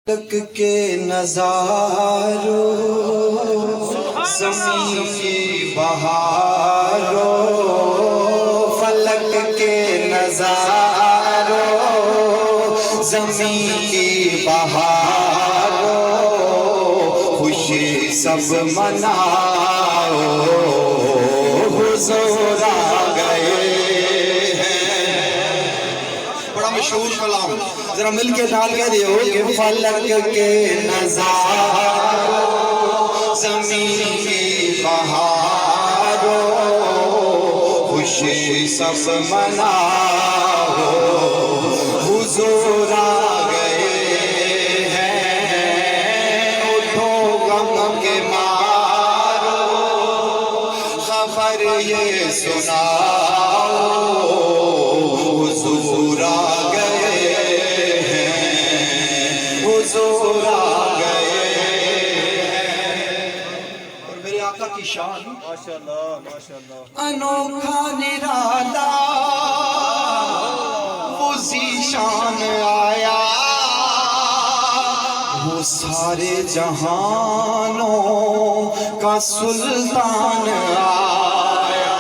تک کے نظاروں زمین کی بہاروں فلک کے نظاروں زمین کی بہاروں خوشی سب مناؤ حضور آ گئے ہیں۔ بڑا مشہور کلام ذرا مل کے ڈال کے دیو کہ فلک کے نظاروں زمین کی بہاروں خوشی سب مناؤ حضور آ گئے ہیں۔ اٹھو غم کے مارو خبر یہ سناؤ حضور آ گئے ہیں، حضور آ گئے ہیں۔ اور میرے آقا کی شان ماشاءاللہ ماشاءاللہ انوکھا نرالا وہ ذیشان آیا وہ سارے جہانوں کا سلطان آیا۔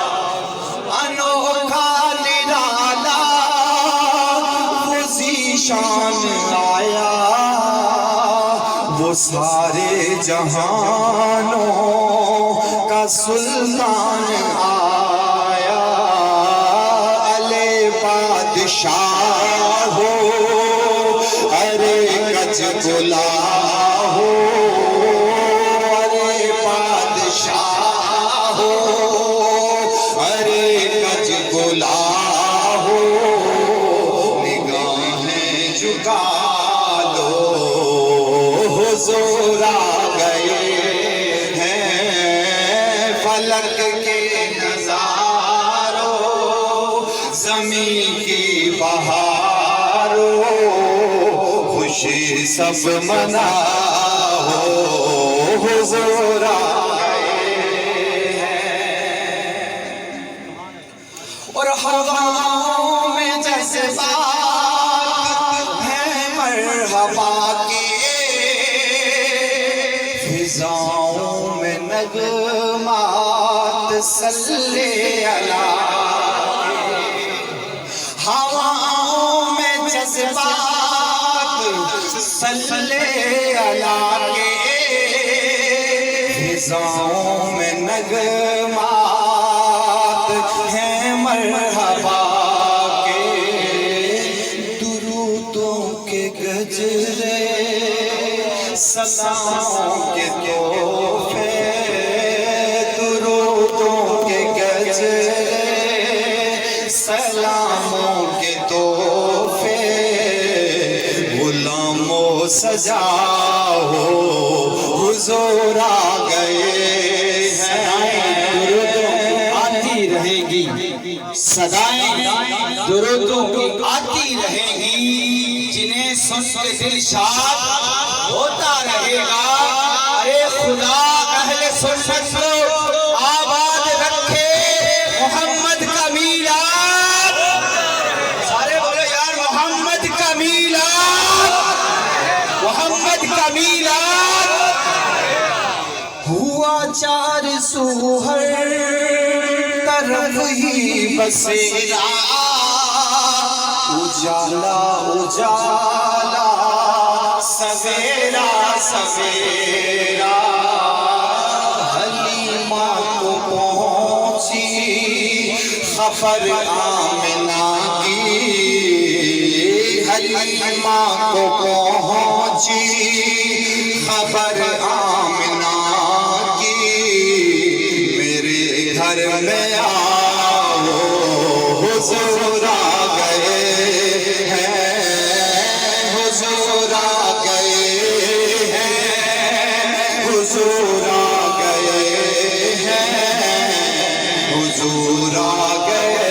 انوکھا نرالا وہ ذیشان آیا وہ سارے جہانوں کا سلطان آیا۔ علی بادشاہ ہو ارے کچھ گلا ہو ارے بادشاہ ہو ارے کچھ گلا ہو نگاہیں جھکا دو حضور آ گئے ہیں۔ فلک کے نظاروں زمین کی بہاروں خوشی سب مناؤ حضور آ گئے ہیں۔ اور ہواؤں میں جذبات ہیں مرحبا کے فضاؤں میں نغمات صلی اللہ ہواؤں میں جذبات صلی اللہ کے فضاؤں میں نغمات ہیں مرحبا کے درودوں کے گجرے سلاموں کے تحفے درودوں کے گجرے سلاموں کے تحفے غلاموں سجاؤ حضور آ گئے ہیں۔ درودوں آتی رہے گی صدائیں درودوں کی آتی رہے گی جنہیں سن کے دل شاد ہوتا رہے گا۔ ارے خدا اہل سنت کو آباد رکھے محمد کا میلاد، سارے بولے یار محمد کا میلاد، محمد کا میلاد۔ ہوا چار سو ہر طرف ہی بسیرا اجالا اجالا سویرا سویرا حلیمہ کو پہنچی خبر آمنہ کی حلیمہ کو پہنچی خبر آمنہ کی میرے گھر میں آؤ حضور آ گئے ہیں، حضور آ گئے ہیں، حضور آ گئے ہیں، حضور آ گئے